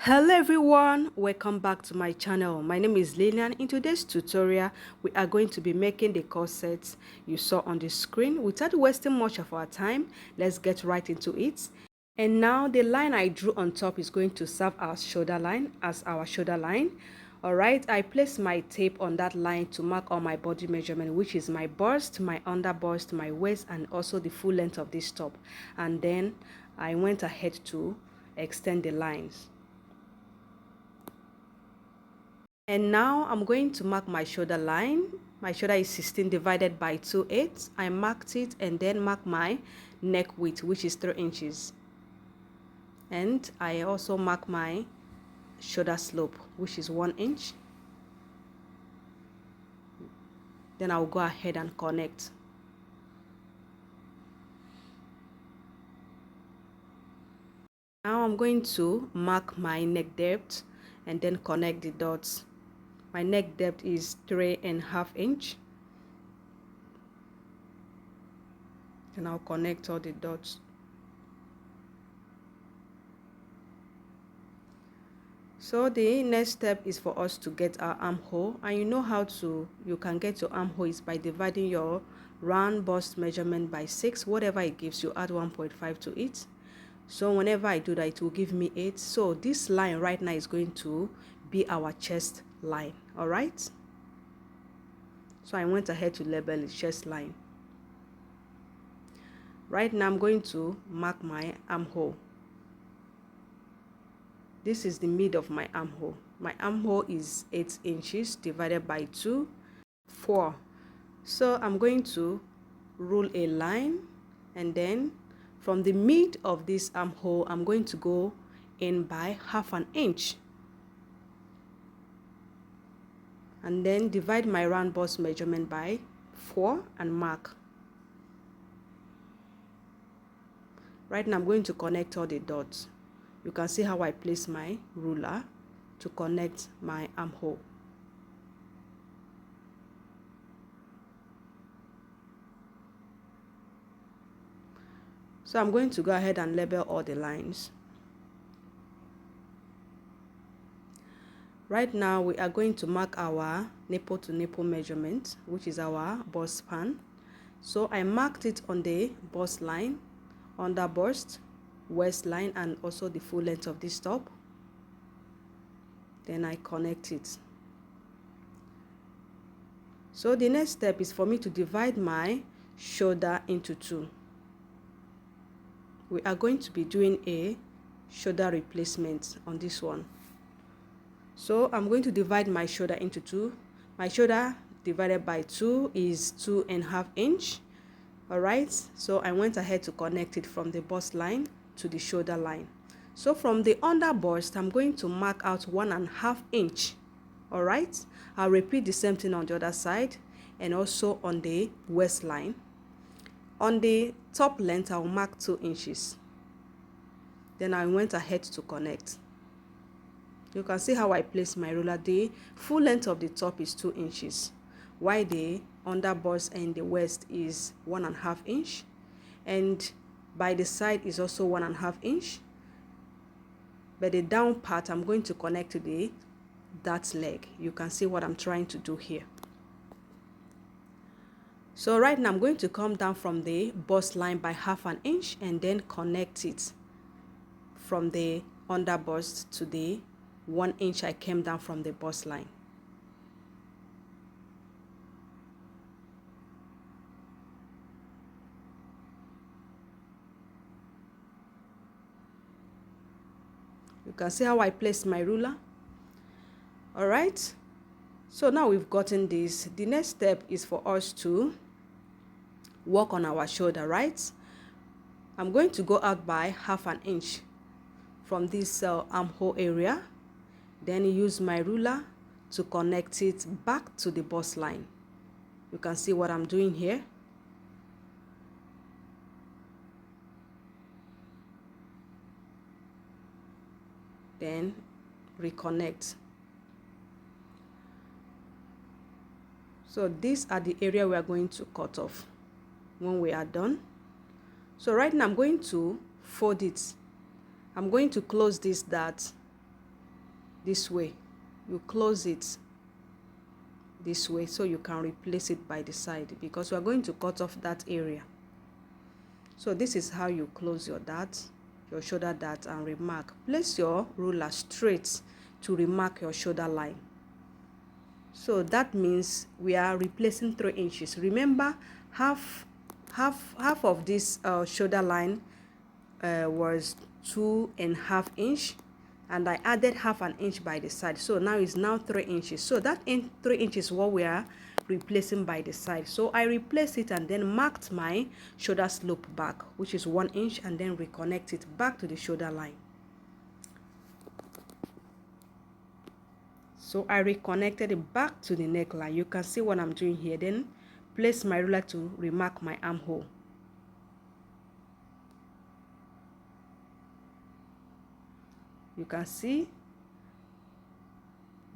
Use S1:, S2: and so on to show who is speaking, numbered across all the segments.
S1: Hello everyone, welcome back to my channel. My name is Lillian. In today's tutorial we are going to be making the corset you saw on the screen. Without wasting much of our time, let's get right into it. And now the line I drew on top is going to serve our shoulder line as our shoulder line. All right, I placed my tape on that line to mark all my body measurement, which is my bust, my under bust, my waist, and also the full length of this top. And then I went ahead to extend the lines. And now I'm going to mark my shoulder line. My shoulder is 16 divided by 2/8. I marked it and then mark my neck width, which is 3 inches. And I also mark my shoulder slope, which is 1 inch. Then I'll go ahead and connect. Now I'm going to mark my neck depth and then connect the dots. My neck depth is 3.5 inch. And I'll connect all the dots. So the next step is for us to get our armhole, and you know how you can get your armhole is by dividing your round bust measurement by 6. Whatever it gives you, add 1.5 to it. So whenever I do that, it will give me 8. So this line right now is going to be our chest line. All right, so I went ahead to label the chest line. Right now I'm going to mark my armhole. This is the mid of my armhole. My armhole is 8 inches divided by 2, 4. So I'm going to rule a line, and then from the mid of this armhole I'm going to go in by 1/2 inch, and then divide my round bust measurement by 4 and mark. Right now I'm going to connect all the dots. You can see how I place my ruler to connect my armhole. So I'm going to go ahead and label all the lines. Right now we are going to mark our nipple to nipple measurement, which is our bust span. So I marked it on the bust line, under bust, waistline, and also the full length of this top. Then I connect it. So the next step is for me to divide my shoulder into 2. We are going to be doing a shoulder replacement on this one. So I'm going to divide my shoulder into 2. My shoulder divided by 2 is 2.5 inch. All right, so I went ahead to connect it from the bust line to the shoulder line. So from the under bust I'm going to mark out 1.5 inch. All right, I'll repeat the same thing on the other side and also on the waistline. On the top length I'll mark 2 inches. Then I went ahead to connect. You can see how I place my ruler. The full length of the top is 2 inches, while the under bust and the waist is 1.5 inch, and by the side is also 1.5 inch. But the down part I'm going to connect to the that leg. You can see what I'm trying to do here. So right now I'm going to come down from the bust line by 1/2 inch and then connect it from the under bust to the 1 inch I came down from the bust line. You can see how I placed my ruler. All right, so now we've gotten this. The next step is for us to work on our shoulder, right? I'm going to go out by 1/2 inch from this armhole area, then use my ruler to connect it back to the bust line. You can see what I'm doing here. Then reconnect. So these are the area we are going to cut off when we are done. So right now I'm going to fold it. I'm going to close this dart this way. You close it this way so you can replace it by the side, because we are going to cut off that area. So this is how you close your dart, your shoulder dart, and remark. Place your ruler straight to remark your shoulder line. So that means we are replacing 3 inches. Remember, half of this shoulder line was 2.5 inch, and I added half an inch by the side, so now it's 3 inches. So that 3 inches what we are replacing by the side. So I replaced it and then marked my shoulder slope back, which is 1 inch, and then reconnect it back to the shoulder line. So I reconnected it back to the neckline. You can see what I'm doing here. Then place my ruler to remark my armhole. You can see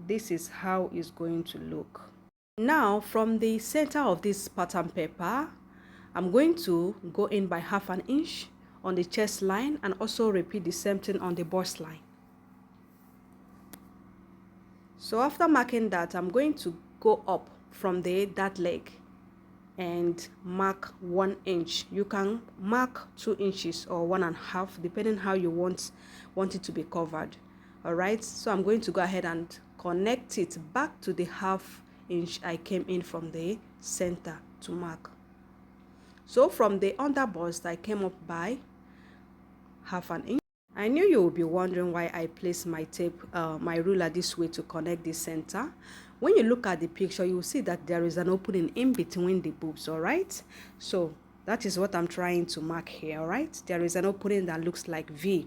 S1: this is how it's going to look. Now from the center of this pattern paper, I'm going to go in by half an inch on the chest line, and also repeat the same thing on the bust line. So after marking that, I'm going to go up from the dart leg and mark 1 inch. You can mark 2 inches or 1.5, depending how you want it to be covered. All right, so I'm going to go ahead and connect it back to the half inch I came in from the center to mark. So from the under bust, I came up by half an inch. I knew you would be wondering why I placed my tape, my ruler this way to connect the center. When you look at the picture, you will see that there is an opening in between the boobs. All right, so that is what I'm trying to mark here. All right, there is an opening that looks like V.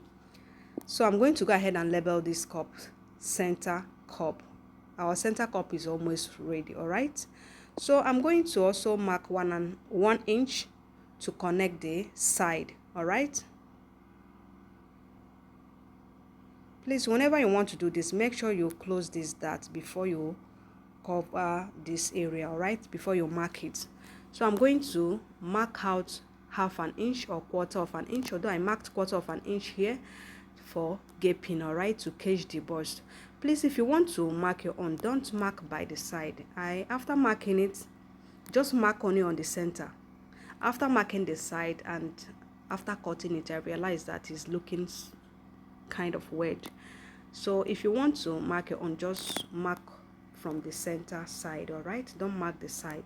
S1: So I'm going to go ahead and label this cup center cup. Our center cup is almost ready. All right, so I'm going to also mark 1 inch to connect the side. All right, please, whenever you want to do this, make sure you close this dart before you cover this area, all right, before you mark it. So I'm going to mark out half an inch or 1/4 of an inch, although I marked 1/4 of an inch here for gaping, all right, to cage the bust. Please, if you want to mark your own, don't mark by the side. After marking it, just mark only on the center. After marking the side and after cutting it, I realized that it's looking kind of weird. So if you want to mark your own, just mark from the center side. All right, don't mark the side.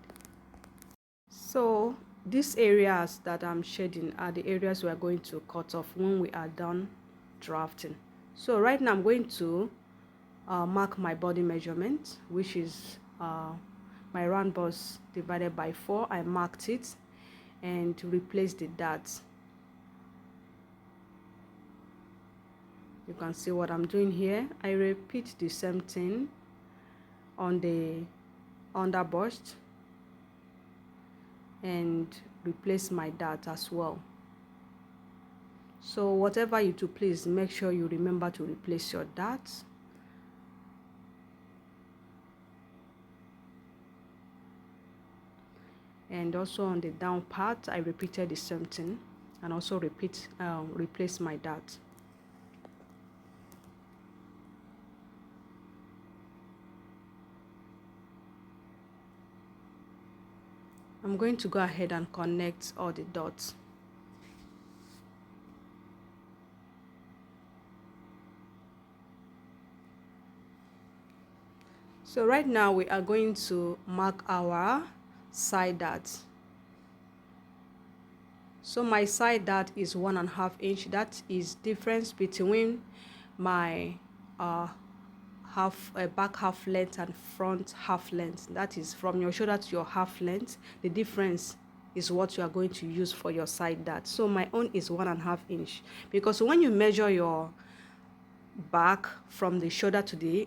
S1: So these areas that I'm shading are the areas we are going to cut off when we are done drafting. So right now I'm going to mark my body measurement, which is my round bust divided by 4. I marked it and replaced the darts. You can see what I'm doing here. I repeat the same thing on the under bust and replace my dart as well. So whatever you do, please make sure you remember to replace your darts. And also on the down part, I repeated the same thing and also replace my dart. I'm going to go ahead and connect all the dots. So right now we are going to mark our side dart. So my side dart is 1.5 inch. That is difference between my back half length and front half length. That is from your shoulder to your half length. The difference is what you are going to use for your side dart. So my own is 1.5 inch, because when you measure your back from the shoulder to the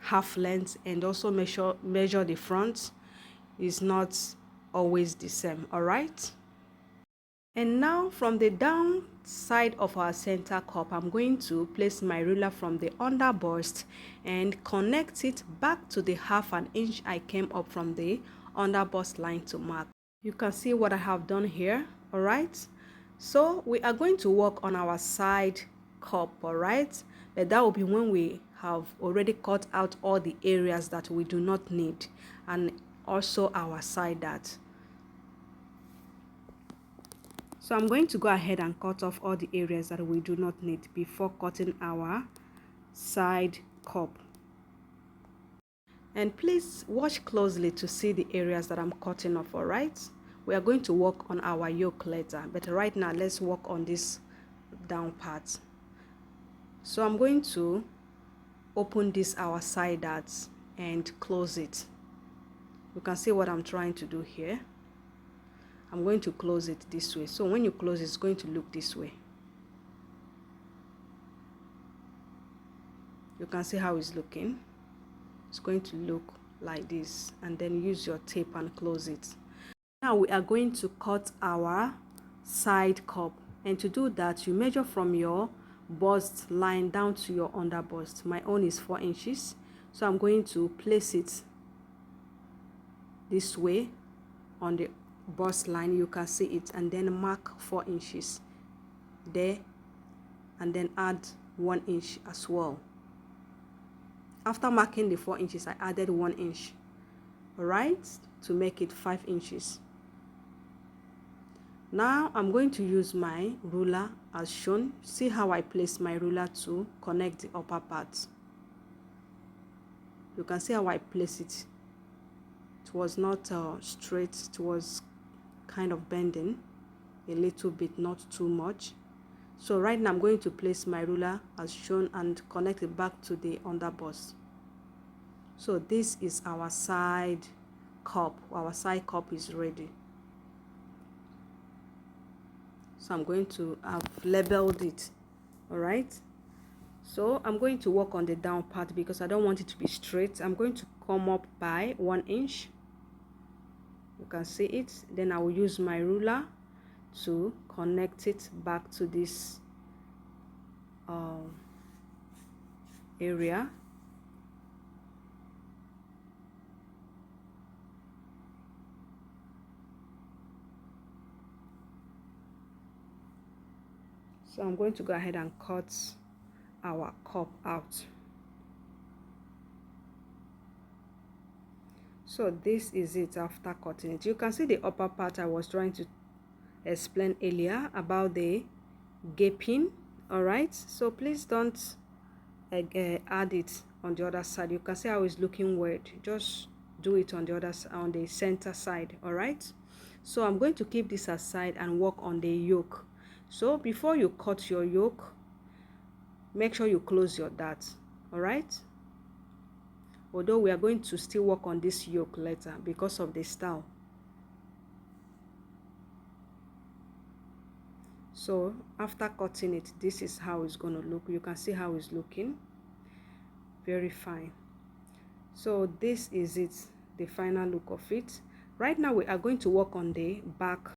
S1: half length and also measure the front, is not always the same. All right, and now from the down side of our center cup, I'm going to place my ruler from the under bust and connect it back to the half an inch I came up from the under bust line to mark. You can see what I have done here. All right, so we are going to work on our side cup. All right, but that will be when we have already cut out all the areas that we do not need, and also our side dart. So I'm going to go ahead and cut off all the areas that we do not need before cutting our side cup. And please watch closely to see the areas that I'm cutting off. All right, we are going to work on our yoke later, but right now let's work on this down part. So I'm going to open this our side darts and close it. You can see what I'm trying to do here. I'm going to close it this way. So when you close, it's going to look this way. You can see how it's looking. It's going to look like this, and then use your tape and close it. Now we are going to cut our side cup, and to do that you measure from your bust line down to your under bust. My own is 4 inches, so I'm going to place it this way on the bust line. You can see it, and then mark 4 inches there, and then add 1 inch as well. After marking the 4 inches, I added 1 inch, all right, to make it 5 inches. Now I'm going to use my ruler as shown. See how I place my ruler to connect the upper part. You can see how I place it. It was not straight, it was kind of bending a little bit, not too much. So right now I'm going to place my ruler as shown and connect it back to the under bust. So this is our side cup. Our side cup is ready. So I'm going to have labeled it. All right, so I'm going to work on the down part because I don't want it to be straight. I'm going to come up by 1 inch. You can see it. Then I will use my ruler to connect it back to this area. So I'm going to go ahead and cut our cup out. So this is it after cutting it. You can see the upper part I was trying to explain earlier about the gaping. All right, so please don't add it on the other side. You can see how it's looking weird. Just do it on the other side, on the center side. All right, so I'm going to keep this aside and work on the yoke. So before you cut your yoke, make sure you close your dart. All right, although we are going to still work on this yoke later because of the style. So after cutting it, this is how it's going to look. You can see how it's looking. Very fine. So this is it, the final look of it. Right now we are going to work on the back